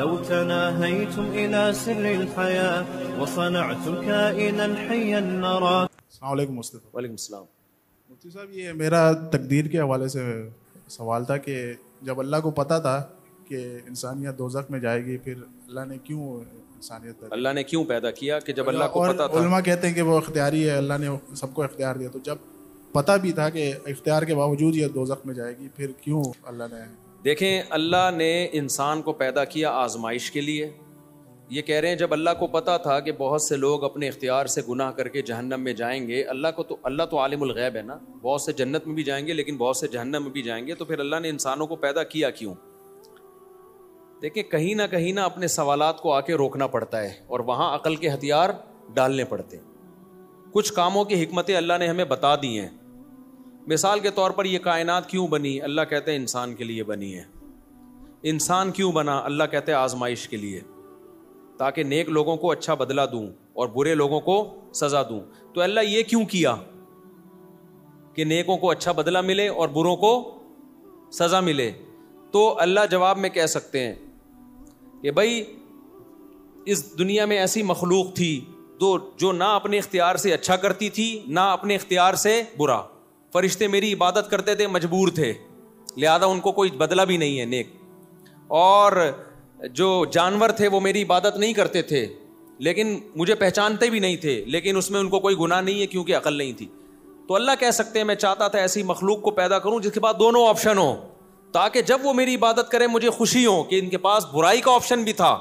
لو تناهيتم إلى سر الحياة وصنعتم كائنا حيا نرى. السلام علیکم مصطفیٰ. وعلیکم السلام. مفتی صاحب یہ میرا تقدیر کے حوالے سے سوال تھا کہ جب اللہ کو پتہ تھا کہ انسانیت دوزخ میں جائے گی پھر اللہ نے کیوں اللہ نے کیوں پیدا کیا کہ جب اللہ کو پتہ تھا؟ علماء کہتے ہیں کہ وہ اختیاری ہے, اللہ نے سب کو اختیار دیا, تو جب پتہ بھی تھا کہ اختیار کے باوجود یہ دوزخ میں جائے گی پھر کیوں اللہ نے؟ دیکھیں, اللہ نے انسان کو پیدا کیا آزمائش کے لیے. یہ کہہ رہے ہیں جب اللہ کو پتہ تھا کہ بہت سے لوگ اپنے اختیار سے گناہ کر کے جہنم میں جائیں گے, اللہ تو عالم الغیب ہے نا, بہت سے جنت میں بھی جائیں گے لیکن بہت سے جہنم میں بھی جائیں گے, تو پھر اللہ نے انسانوں کو پیدا کیا کیوں؟ دیکھیں, کہیں نہ اپنے سوالات کو آ کے روکنا پڑتا ہے اور وہاں عقل کے ہتھیار ڈالنے پڑتے ہیں. کچھ کاموں کی حکمتیں اللہ نے ہمیں بتا دی ہیں. مثال کے طور پر یہ کائنات کیوں بنی؟ اللہ کہتے ہیں انسان کے لیے بنی ہے. انسان کیوں بنا؟ اللہ کہتے ہیں آزمائش کے لیے, تاکہ نیک لوگوں کو اچھا بدلہ دوں اور برے لوگوں کو سزا دوں. تو اللہ یہ کیوں کیا کہ نیکوں کو اچھا بدلہ ملے اور بروں کو سزا ملے؟ تو اللہ جواب میں کہہ سکتے ہیں کہ بھائی اس دنیا میں ایسی مخلوق تھی جو نہ اپنے اختیار سے اچھا کرتی تھی نہ اپنے اختیار سے برا. فرشتے میری عبادت کرتے تھے, مجبور تھے, لہذا ان کو کوئی بدلہ بھی نہیں ہے نیک. اور جو جانور تھے وہ میری عبادت نہیں کرتے تھے لیکن مجھے پہچانتے بھی نہیں تھے, لیکن اس میں ان کو کوئی گناہ نہیں ہے کیونکہ عقل نہیں تھی. تو اللہ کہہ سکتے ہیں میں چاہتا تھا ایسی مخلوق کو پیدا کروں جس کے پاس دونوں آپشن ہوں, تاکہ جب وہ میری عبادت کریں مجھے خوشی ہو کہ ان کے پاس برائی کا آپشن بھی تھا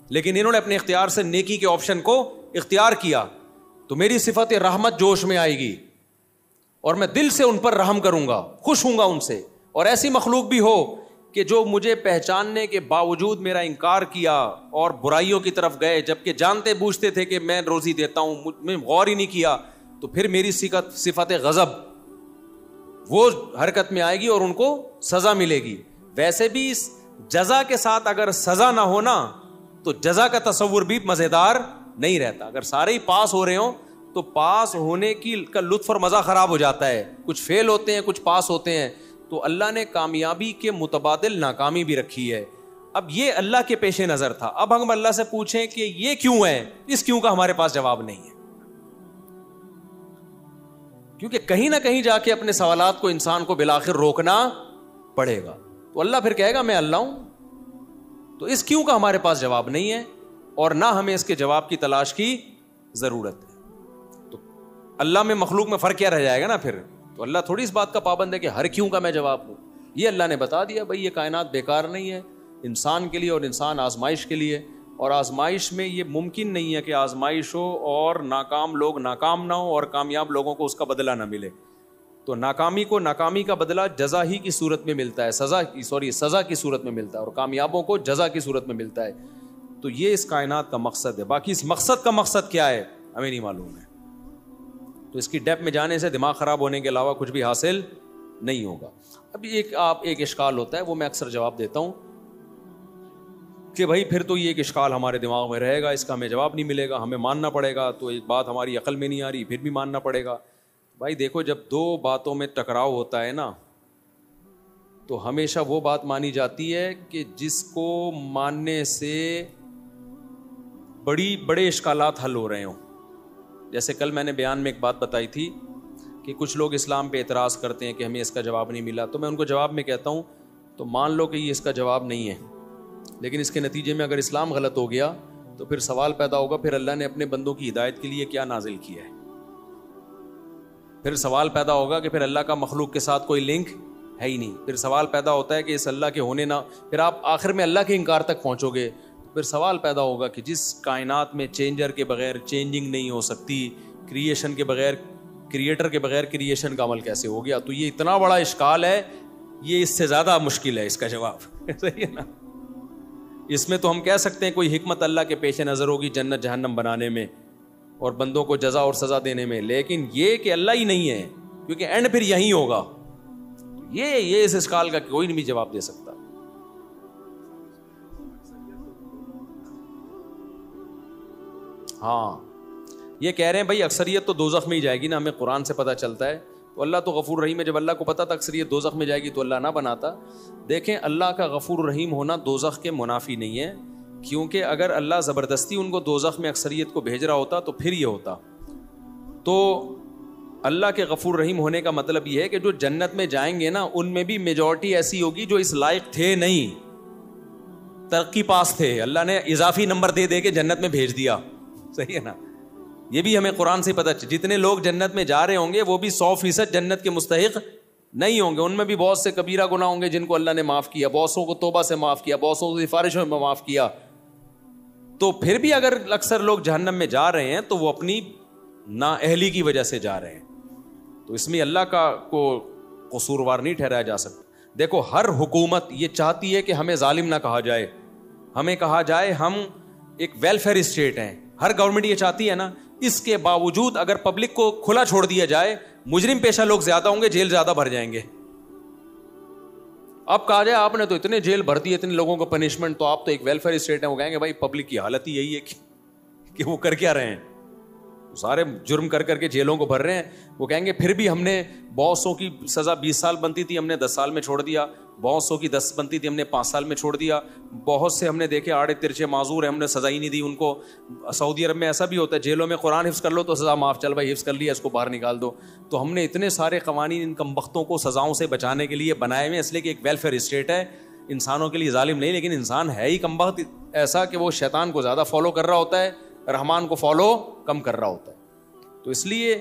لیکن انہوں نے اپنے اختیار سے نیکی کے آپشن کو اختیار کیا. تو میری صفت رحمت جوش میں آئے گی اور میں دل سے ان پر رحم کروں گا, خوش ہوں گا ان سے. اور ایسی مخلوق بھی ہو کہ جو مجھے پہچاننے کے باوجود میرا انکار کیا اور برائیوں کی طرف گئے, جبکہ جانتے بوجھتے تھے کہ میں روزی دیتا ہوں, میں غور ہی نہیں کیا, تو پھر میری صفت غضب وہ حرکت میں آئے گی اور ان کو سزا ملے گی. ویسے بھی جزا کے ساتھ اگر سزا نہ ہونا تو جزا کا تصور بھی مزیدار نہیں رہتا. اگر سارے ہی پاس ہو رہے ہوں تو پاس ہونے کا لطف اور مزہ خراب ہو جاتا ہے. کچھ فیل ہوتے ہیں, کچھ پاس ہوتے ہیں. تو اللہ نے کامیابی کے متبادل ناکامی بھی رکھی ہے. اب یہ اللہ کے پیش نظر تھا. اب ہم اللہ سے پوچھیں کہ یہ کیوں ہے, اس کیوں کا ہمارے پاس جواب نہیں ہے, کیونکہ کہیں نہ کہیں جا کے اپنے سوالات کو انسان کو بالآخر روکنا پڑے گا. تو اللہ پھر کہے گا میں اللہ ہوں. تو اس کیوں کا ہمارے پاس جواب نہیں ہے اور نہ ہمیں اس کے جواب کی تلاش کی ضرورت ہے. تو اللہ میں مخلوق میں فرق کیا رہ جائے گا نا پھر؟ تو اللہ تھوڑی اس بات کا پابند ہے کہ ہر کیوں کا میں جواب دوں. یہ اللہ نے بتا دیا بھائی یہ کائنات بیکار نہیں ہے, انسان کے لیے اور انسان آزمائش کے لیے. اور آزمائش میں یہ ممکن نہیں ہے کہ آزمائش ہو اور ناکام لوگ ناکام نہ ہو اور کامیاب لوگوں کو اس کا بدلہ نہ ملے. تو ناکامی کو ناکامی کا بدلہ جزا ہی کی صورت میں ملتا ہے, سزا کی صورت میں ملتا ہے, اور کامیابوں کو جزا کی صورت میں ملتا ہے. تو یہ اس کائنات کا مقصد ہے. باقی اس مقصد کا مقصد کیا ہے ہمیں نہیں معلوم ہے. تو اس کی ڈیپ میں جانے سے دماغ خراب ہونے کے علاوہ کچھ بھی حاصل نہیں ہوگا. اب ایک اشکال ہوتا ہے, وہ میں اکثر جواب دیتا ہوں کہ بھائی پھر تو یہ ایک اشکال ہمارے دماغ میں رہے گا, اس کا ہمیں جواب نہیں ملے گا, ہمیں ماننا پڑے گا. تو ایک بات ہماری عقل میں نہیں آ رہی, پھر بھی ماننا پڑے گا. بھائی دیکھو, جب دو باتوں میں ٹکراؤ ہوتا ہے نا تو ہمیشہ وہ بات مانی جاتی ہے کہ جس کو ماننے سے بڑے اشکالات حل ہو رہے ہوں. جیسے کل میں نے بیان میں ایک بات بتائی تھی کہ کچھ لوگ اسلام پہ اعتراض کرتے ہیں کہ ہمیں اس کا جواب نہیں ملا. تو میں ان کو جواب میں کہتا ہوں تو مان لو کہ یہ اس کا جواب نہیں ہے, لیکن اس کے نتیجے میں اگر اسلام غلط ہو گیا تو پھر سوال پیدا ہوگا پھر اللہ نے اپنے بندوں کی ہدایت کے لیے کیا نازل کیا ہے. پھر سوال پیدا ہوگا کہ پھر اللہ کا مخلوق کے ساتھ کوئی لنک ہے ہی نہیں. پھر سوال پیدا ہوتا ہے کہ اس اللہ کے ہونے نہ, پھر آپ آخر میں اللہ کے انکار تک پہنچو گے. پھر سوال پیدا ہوگا کہ جس کائنات میں چینجر کے بغیر چینجنگ نہیں ہو سکتی, کریشن کے بغیر کریٹر کے بغیر کریشن کا عمل کیسے ہو گیا. تو یہ اتنا بڑا اشکال ہے, یہ اس سے زیادہ مشکل ہے اس کا جواب. صحیح ہے نا؟ اس میں تو ہم کہہ سکتے ہیں کوئی حکمت اللہ کے پیش نظر ہوگی جنت جہنم بنانے میں اور بندوں کو جزا اور سزا دینے میں, لیکن یہ کہ اللہ ہی نہیں ہے, کیونکہ اینڈ پھر یہی ہوگا. یہ اس اشکال کا کوئی نہیں بھی جواب دے سکتا. ہاں یہ کہہ رہے ہیں بھائی اکثریت تو دوزخ میں ہی جائے گی نا, ہمیں قرآن سے پتہ چلتا ہے. تو اللہ تو غفور رحیم ہے, جب اللہ کو پتا تھا اکثریت دوزخ میں جائے گی تو اللہ نہ بناتا. دیکھیں اللہ کا غفور رحیم ہونا دوزخ کے منافی نہیں ہے, کیونکہ اگر اللہ زبردستی ان کو دوزخ میں اکثریت کو بھیج رہا ہوتا تو پھر یہ ہوتا. تو اللہ کے غفور رحیم ہونے کا مطلب یہ ہے کہ جو جنت میں جائیں گے نا ان میں بھی میجورٹی ایسی ہوگی جو اس لائق تھے نہیں, ترقی پاس تھے, اللہ نے اضافی نمبر دے دے کے جنت میں بھیج دیا. صحیح ہے نا, یہ بھی ہمیں قرآن سے پتہ جتنے لوگ جنت میں جا رہے ہوں گے وہ بھی 100% جنت کے مستحق نہیں ہوں گے. ان میں بھی بہت سے کبیرہ گناہ ہوں گے جن کو اللہ نے معاف کیا, بہتوں کو توبہ سے معاف کیا, بہتوں کو سفارشوں میں معاف کیا. تو پھر بھی اگر اکثر لوگ جہنم میں جا رہے ہیں تو وہ اپنی نااہلی کی وجہ سے جا رہے ہیں. تو اس میں اللہ کا کو قصوروار نہیں ٹھہرایا جا سکتا. دیکھو ہر حکومت یہ چاہتی ہے کہ ہمیں ظالم نہ کہا جائے, ہمیں کہا جائے ہم ایک ویلفیئر اسٹیٹ ہیں. ہر گورنمنٹ یہ چاہتی ہے نا. اس کے باوجود اگر پبلک کو کھلا چھوڑ دیا جائے, مجرم پیشہ لوگ زیادہ ہوں گے, جیل زیادہ بھر جائیں گے. اب کہا جائے آپ نے تو اتنے جیل بھر دیے, اتنے لوگوں کو پنشمنٹ, تو آپ تو ایک ویلفیئر اسٹیٹ ہیں. وہ کہیں گے بھائی پبلک کی حالت ہی یہی ہے کہ وہ کر کیا رہے ہیں, سارے جرم کر کر کے جیلوں کو بھر رہے ہیں. وہ کہیں گے پھر بھی ہم نے بہت سو کی سزا 20 سال بنتی تھی, ہم نے 10 سال میں چھوڑ دیا. بہت سو کی 10 بنتی تھی, ہم نے 5 سال میں چھوڑ دیا. بہت سے ہم نے دیکھے آڑے ترچے معذور ہیں, ہم نے سزا ہی نہیں دی ان کو. سعودی عرب میں ایسا بھی ہوتا ہے, جیلوں میں قرآن حفظ کر لو تو سزا معاف, چل بھائی حفظ کر لیا اس کو باہر نکال دو. تو ہم نے اتنے سارے قوانین ان کمبختوں کو سزاؤں سے بچانے کے لیے بنائے ہوئے, اس لیے کہ ایک ویلفیئر اسٹیٹ ہے, انسانوں کے لیے ظالم نہیں. لیکن انسان ہے ہی کمبخت ایسا کہ وہ شیطان کو زیادہ فالو کر رہا ہوتا ہے, رحمان کو فالو کم کر رہا ہوتا ہے. تو اس لیے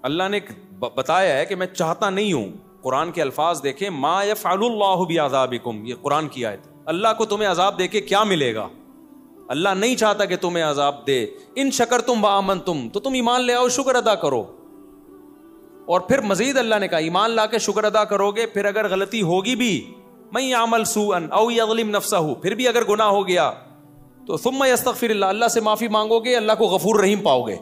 اللہ نے بتایا ہے کہ میں چاہتا نہیں ہوں. قرآن کے الفاظ دیکھیں, ما یفعل اللہ بعذابکم, یہ قرآن کی آیت. اللہ کو تمہیں عذاب دے کے کیا ملے گا؟ اللہ نہیں چاہتا کہ تمہیں عذاب دے. ان شکرتم وآمنتم, تو تم ایمان لے آؤ, شکر ادا کرو. اور پھر مزید اللہ نے کہا ایمان لا کے شکر ادا کرو گے, پھر اگر غلطی ہوگی بھی, من یعمل سوءا او یظلم نفسہ, پھر بھی اگر گناہ ہو گیا تو ثم یستغفر اللہ, اللہ سے معافی مانگو گے, اللہ کو غفور رحیم پاؤ گے.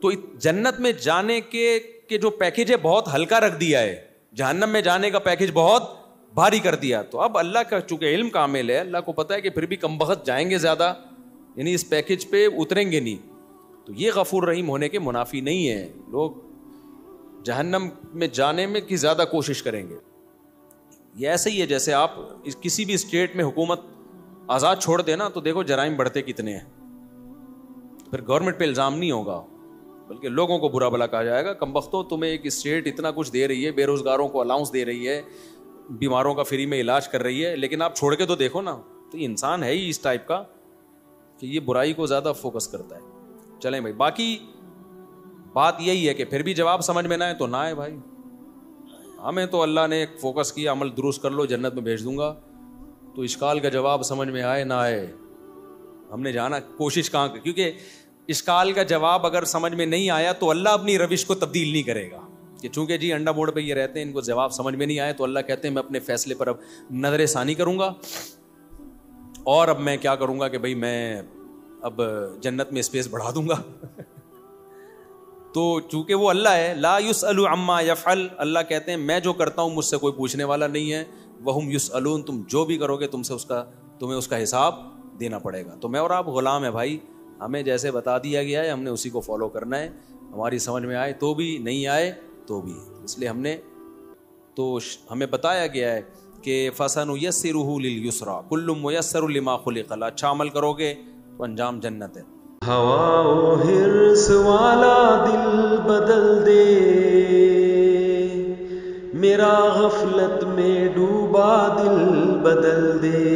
تو جنت میں جانے کے جو پیکیج ہے بہت ہلکا رکھ دیا ہے, جہنم میں جانے کا پیکیج بہت بھاری کر دیا. تو اب اللہ کا چونکہ علم کامل ہے, اللہ کو پتہ ہے کہ پھر بھی کم بخت جائیں گے زیادہ, یعنی اس پیکیج پہ اتریں گے نہیں. تو یہ غفور رحیم ہونے کے منافی نہیں ہے. لوگ جہنم میں جانے میں کی زیادہ کوشش کریں گے. یہ ایسے ہی ہے جیسے آپ کسی بھی اسٹیٹ میں حکومت آزاد چھوڑ دے نا, تو دیکھو جرائم بڑھتے کتنے ہیں. پھر گورنمنٹ پہ الزام نہیں ہوگا, بلکہ لوگوں کو برا بھلا کہا جائے گا, کم بختوں تمہیں ایک اسٹیٹ اتنا کچھ دے رہی ہے, بے روزگاروں کو الاؤنس دے رہی ہے, بیماروں کا فری میں علاج کر رہی ہے, لیکن آپ چھوڑ کے تو دیکھو نا. تو یہ انسان ہے ہی اس ٹائپ کا کہ یہ برائی کو زیادہ فوکس کرتا ہے. چلیں بھائی, باقی بات یہی ہے کہ پھر بھی جواب سمجھ میں نہ آئے تو نہ آئے بھائی. ہمیں تو اللہ نے فوکس کیا, عمل درست کر لو جنت میں بھیج دوں گا. تو اشکال کا جواب سمجھ میں آئے نہ آئے, ہم نے جانا کوشش کہاں, کیونکہ اشکال کا جواب اگر سمجھ میں نہیں آیا تو اللہ اپنی روش کو تبدیل نہیں کرے گا. کہ چونکہ جی انڈا موڑ پہ یہ رہتے ہیں, ان کو جواب سمجھ میں نہیں آئے, تو اللہ کہتے ہیں میں اپنے فیصلے پر اب نظر ثانی کروں گا, اور اب میں کیا کروں گا کہ بھائی میں اب جنت میں اسپیس بڑھا دوں گا. تو چونکہ وہ اللہ ہے, لا یسأل عما یفعل, اللہ کہتے ہیں میں جو کرتا ہوں مجھ سے کوئی پوچھنے والا نہیں ہے. وہم یسألون, تم جو بھی کرو گے تمہیں اس کا حساب دینا پڑے گا. تو میں اور آپ غلام ہیں بھائی, ہمیں جیسے بتا دیا گیا ہے ہم نے اسی کو فالو کرنا ہے. ہماری سمجھ میں آئے تو بھی, نہیں آئے تو بھی. اس لیے ہمیں بتایا گیا ہے کہ فَسَنُيَسِّرُهُ لِلْيُسْرَى كُلٌّ مُيَسَّرٌ لِمَا خُلِقَ لَهُ, اچھا عمل کرو گے تو انجام جنت ہے. ہوا و حرص والا دل بدل دے, میرا غفلت میں ڈوبا دل بدل دے.